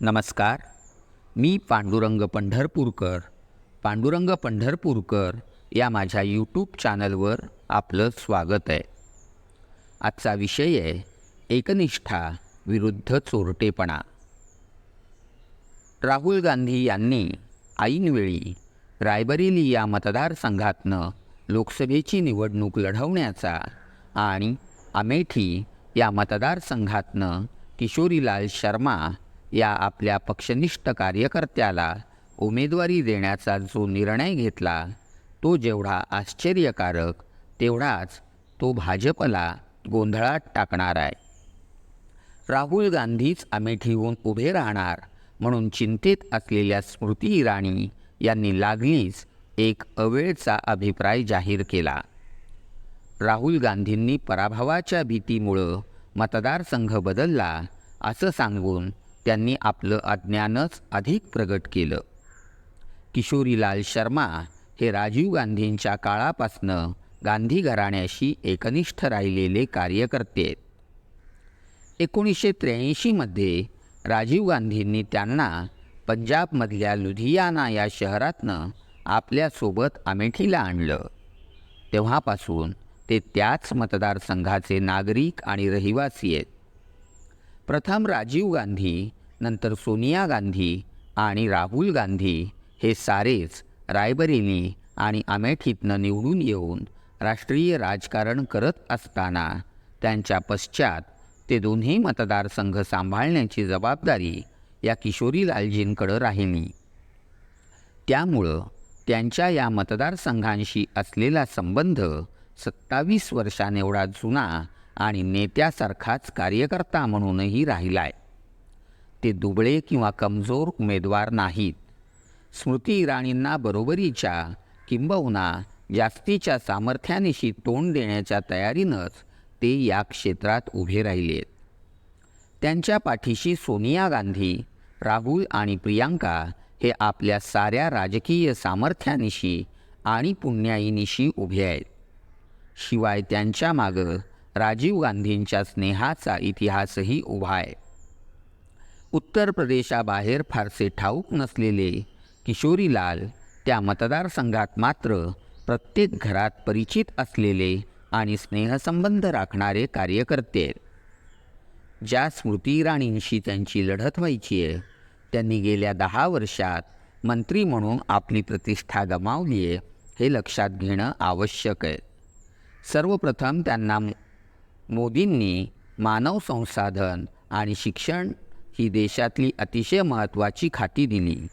नमस्कार. मी पांडुरंग पंढरपूरकर या माझ्या यूट्यूब चॅनलवर आपलं स्वागत आहे. आजचा विषय आहे एकनिष्ठा विरुद्ध चोरटेपणा. राहुल गांधी यांनी ऐनवेळी रायबरेली या मतदारसंघातनं लोकसभेची निवडणूक लढवण्याचा आणि अमेठी या मतदारसंघातनं किशोरीलाल शर्मा या आपल्या पक्षनिष्ठ कार्यकर्त्याला उमेदवारी देण्याचा जो निर्णय घेतला तो जेवढा आश्चर्यकारक तेवढाच तो भाजपला गोंधळात टाकणार आहे. राहुल गांधीच अमेठीहून उभे राहणार म्हणून चिंतेत असलेल्या स्मृती इराणी यांनी लागलीच एक अवेळचा अभिप्राय जाहीर केला. राहुल गांधींनी पराभवाच्या भीतीमुळं मतदारसंघ बदलला असं सांगून त्यांनी आपलं अज्ञानच अधिक प्रगट केलं. किशोरीलाल शर्मा हे राजीव गांधींच्या काळापासनं गांधी घराण्याशी एकनिष्ठ राहिलेले कार्यकर्ते आहेत. 1983मध्ये राजीव गांधींनी त्यांना पंजाबमधल्या लुधियाना या शहरातनं आपल्यासोबत अमेठीला आणलं. तेव्हापासून ते त्याच मतदारसंघाचे नागरिक आणि रहिवासी आहेत. प्रथम राजीव गांधी, नंतर सोनिया गांधी आणि राहुल गांधी हे सारेच रायबरेली आणि अमेठीतनं निवडून येऊन राष्ट्रीय राजकारण करत असताना त्यांच्या पश्चात ते दोन्ही मतदारसंघ सांभाळण्याची जबाबदारी या किशोरीलालजींकडं राहिली. त्यामुळं त्यांच्या या मतदारसंघांशी असलेला संबंध 27 वर्षांएवढा जुना आणि नेत्यासारखाच कार्यकर्ता म्हणूनही राहिला आहे. ते दुबळे किंवा कमजोर उमेदवार नाहीत. स्मृती इराणींना बरोबरीच्या किंबहुना जास्तीच्या सामर्थ्यानिशी तोंड देण्याच्या तयारीनंच ते या क्षेत्रात उभे राहिलेत. त्यांच्या पाठीशी सोनिया गांधी, राहुल आणि प्रियांका हे आपल्या साऱ्या राजकीय सामर्थ्यानिशी आणि पुण्याईनिशी उभे आहेत. शिवाय त्यांच्या मागं राजीव गांधींच्या स्नेहाचा इतिहासही उभा आहे. उत्तर प्रदेशाबाहेर फारसे ठाऊक नसलेले किशोरीलाल त्या मतदारसंघात मात्र प्रत्येक घरात परिचित असलेले आणि स्नेहसंबंध राखणारे कार्यकर्ते आहेत. ज्या स्मृती इराणींशी त्यांची लढत व्हायची आहे त्यांनी गेल्या 10 वर्षात मंत्री म्हणून आपली प्रतिष्ठा गमावली आहे हे लक्षात घेणं आवश्यक आहे. सर्वप्रथम त्यांना मोदींनी मानव संसाधन आणि शिक्षण ही देशातली अतिशय महत्त्वाची खाती दिली.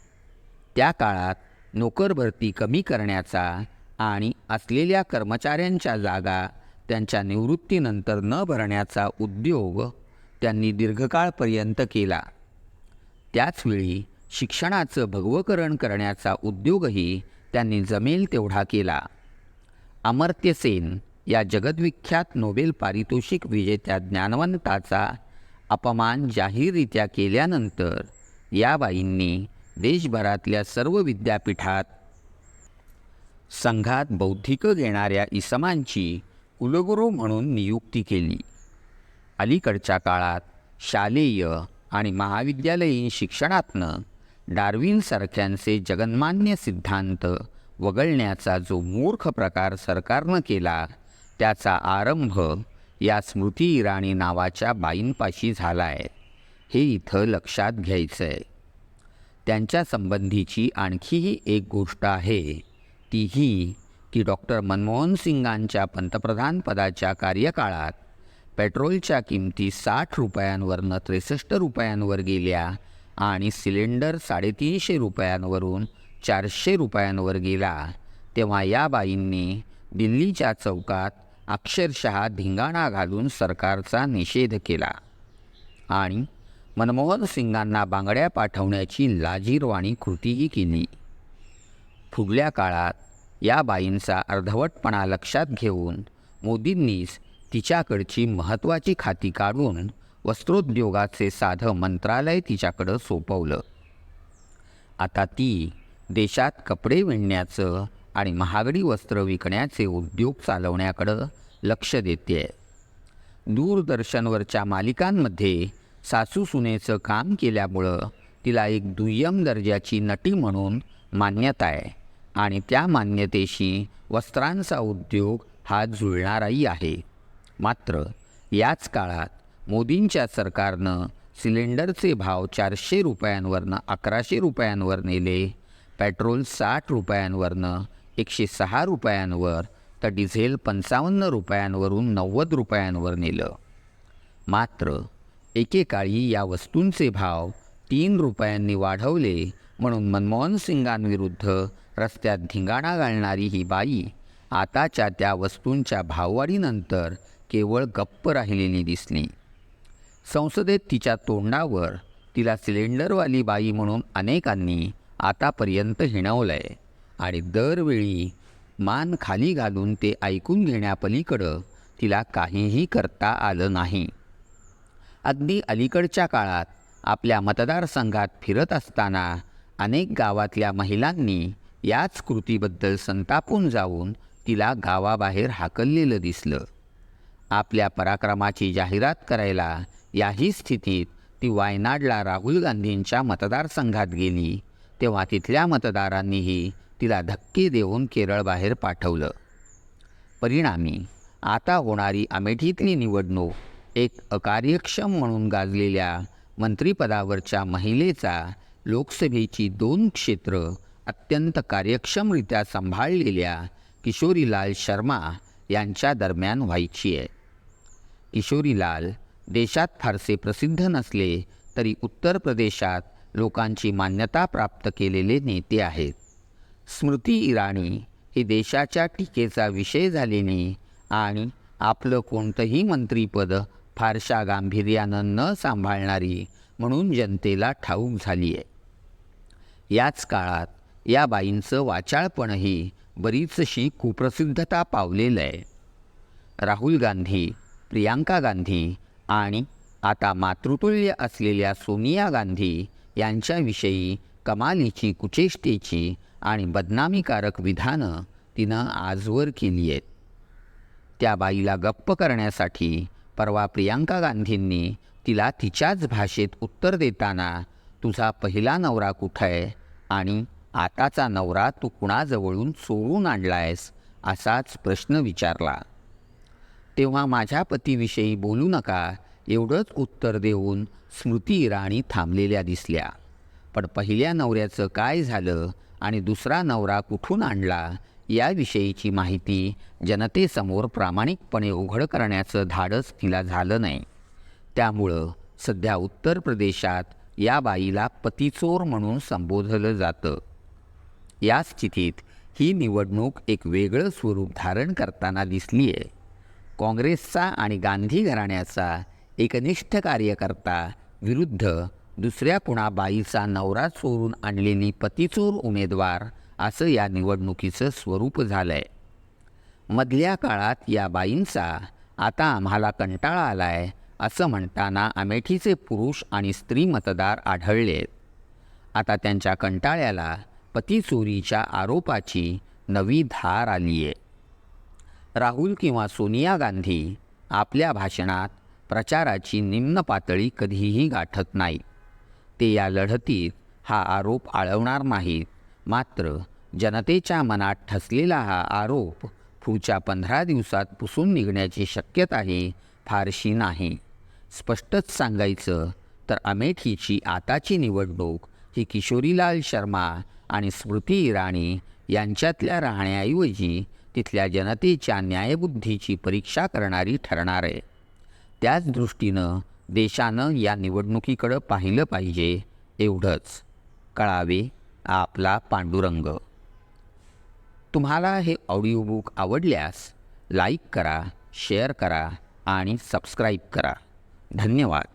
त्या काळात नोकरभरती कमी करण्याचा आणि असलेल्या कर्मचाऱ्यांच्या जागा त्यांच्या निवृत्तीनंतर न भरण्याचा उद्योग त्यांनी दीर्घकाळपर्यंत केला. त्याचवेळी शिक्षणाचं भगवकरण करण्याचा उद्योगही त्यांनी जमेल तेवढा केला. अमर्त्य सेन या जगद्विख्यात नोबेल पारितोषिक विजेत्या ज्ञानवंताचा अपमान जाहीररित्या केल्यानंतर या बाईंनी देशभरातल्या सर्व विद्यापीठात संघात बौद्धिकं घेणाऱ्या इसमांची कुलगुरू म्हणून नियुक्ती केली. अलीकडच्या काळात शालेय आणि महाविद्यालयीन शिक्षणातनं डार्विनसारख्यांचे जगन्मान्य सिद्धांत वगळण्याचा जो मूर्ख प्रकार सरकारनं केला त्याचा आरंभ या स्मृती इराणी नावाच्या बाईंपाशी झाला आहे हे इथं लक्षात घ्यायचं आहे. त्यांच्या संबंधीची आणखीही एक गोष्ट आहे ती ही की डॉक्टर मनमोहन सिंगांच्या पंतप्रधानपदाच्या कार्यकाळात पेट्रोलच्या किमती 60 रुपयांवरनं 63 रुपयांवर गेल्या आणि सिलेंडर 350 रुपयांवरून 400 रुपयांवर गेला तेव्हा या बाईंनी दिल्लीच्या चौकात अक्षरशः धिंगाणा घालून सरकारचा निषेध केला आणि मनमोहन सिंगांना बांगड्या पाठवण्याची लाजिरवाणी कृतीही केली. पुढल्या काळात या बाईंचा अर्धवटपणा लक्षात घेऊन मोदींनीच तिच्याकडची महत्त्वाची खाती काढून वस्त्रोद्योगाचे साधं मंत्रालय तिच्याकडं सोपवलं. आता ती देशात कपडे विणण्याचं आणि महागडी वस्त्र विकण्याचे उद्योग चालवण्याकडं लक्ष देते. दूरदर्शनवरच्या मालिकांमध्ये सासू सुनेचं काम केल्यामुळं तिला एक दुय्यम दर्जाची नटी म्हणून मान्यता आहे आणि त्या मान्यतेशी वस्त्रांचा उद्योग हा जुळणाराही आहे. मात्र याच काळात मोदींच्या सरकारनं सिलेंडरचे भाव 400 रुपयांवरनं 1100 रुपयांवर नेले, पेट्रोल 60 रुपयांवरनं 106 रुपयांवर, तर डिझेल 55 रुपयांवरून 90 रुपयांवर नेलं. मात्र एकेकाळी या वस्तूंचे भाव 3 रुपयांनी वाढवले म्हणून मनमोहन सिंगांविरुद्ध रस्त्यात धिंगाणा घालणारी ही बाई आताच्या त्या वस्तूंच्या भाववाढीनंतर केवळ गप्प राहिलेली दिसली. संसदेत तिच्या तोंडावर तिला सिलेंडरवाली बाई म्हणून अनेकांनी आतापर्यंत हिणवलं आहे आणि दरवेळी मान खाली घालून ते ऐकून घेण्यापलीकडं तिला काहीही करता आलं नाही. अगदी अलीकडच्या काळात आपल्या मतदारसंघात फिरत असताना अनेक गावातल्या महिलांनी याच कृतीबद्दल संतापून जाऊन तिला गावाबाहेर हाकललेलं दिसलं. आपल्या पराक्रमाची जाहिरात करायला याही स्थितीत ती वायनाडला राहुल गांधींच्या मतदारसंघात गेली तेव्हा तिथल्या मतदारांनीही तिला धक्के देऊन केरळबाहेर पाठवलं. परिणामी आता होणारी अमेठीतली निवडणूक एक अकार्यक्षम म्हणून गाजलेल्या मंत्रिपदावरच्या महिलेचा लोकसभेची 2 क्षेत्र अत्यंत कार्यक्षमरित्या सांभाळलेल्या किशोरीलाल शर्मा यांच्या दरम्यान व्हायची आहे. किशोरीलाल देशात फारसे प्रसिद्ध नसले तरी उत्तर प्रदेशात लोकांची मान्यता प्राप्त केलेले नेते आहेत. स्मृती इराणी ही देशाच्या टीकेचा विषय झालेली आणि आपलं कोणतंही मंत्रिपद फारशा गांभीर्यानं न सांभाळणारी म्हणून जनतेला ठाऊक झाली आहे. याच काळात या बाईंचं वाचाळपणही बरीचशी कुप्रसिद्धता पावलेलं आहे. राहुल गांधी, प्रियांका गांधी आणि आता मातृतुल्य असलेल्या सोनिया गांधी यांच्याविषयी कमालीची, कुचेष्टेची आणि बदनामीकारक विधानं तिनं आजवर केली आहेत. त्या बाईला गप्प करण्यासाठी परवा प्रियांका गांधींनी तिला तिच्याच भाषेत उत्तर देताना तुझा पहिला नवरा कुठं आहे आणि आताचा नवरा तू कुणाजवळून चोरून आणला आहेस असाच प्रश्न विचारला. तेव्हा माझ्या पतीविषयी बोलू नका एवढंच उत्तर देऊन स्मृती इराणी थांबलेल्या दिसल्या. पण पहिल्या नवऱ्याचं काय झालं आणि दुसरा नवरा कुठून आणला याविषयीची माहिती जनतेसमोर प्रामाणिकपणे उघड करण्याचं धाडस तिला झालं नाही. त्यामुळं सध्या उत्तर प्रदेशात या बाईला पतिचोर म्हणून संबोधलं जातं. या स्थितीत ही निवडणूक एक वेगळं स्वरूप धारण करताना दिसली आहे. काँग्रेसचा आणि गांधी घराण्याचा एकनिष्ठ कार्यकर्ता विरुद्ध दुसऱ्या कुणा बाईचा नवरा चोरून आणलेली पतिचोर उमेदवार असं या निवडणुकीचं स्वरूप झालं आहे. मधल्या काळात या बाईंचा आता आम्हाला कंटाळा आला आहे असं म्हणताना अमेठीचे पुरुष आणि स्त्री मतदार आढळले आहेत. आता त्यांच्या कंटाळ्याला पतिचोरीच्या आरोपाची नवी धार आली आहे. राहुल किंवा सोनिया गांधी आपल्या भाषणात प्रचाराची निम्न पातळी कधीही गाठत नाहीत. ते या लढतीत हा आरोप आळवणार नाहीत. मात्र जनतेच्या मनात ठसलेला हा आरोप पुढच्या 15 दिवसात पुसून निघण्याची शक्यताही फारशी नाही. स्पष्टच सांगायचं तर अमेठीची आताची निवडणूक ही किशोरीलाल शर्मा आणि स्मृती इराणी यांच्यातल्या राहण्याऐवजी तिथल्या जनतेच्या न्यायबुद्धीची परीक्षा करणारी ठरणार आहे. त्याच दृष्टीनं देशानं या निवडणुकीकडं पाहिलं पाहिजे एवढंच. कळावे आपला पांडुरंग. तुम्हाला हे ऑडिओबुक आवडल्यास लाईक करा, शेअर करा आणि सबस्क्राईब करा. धन्यवाद.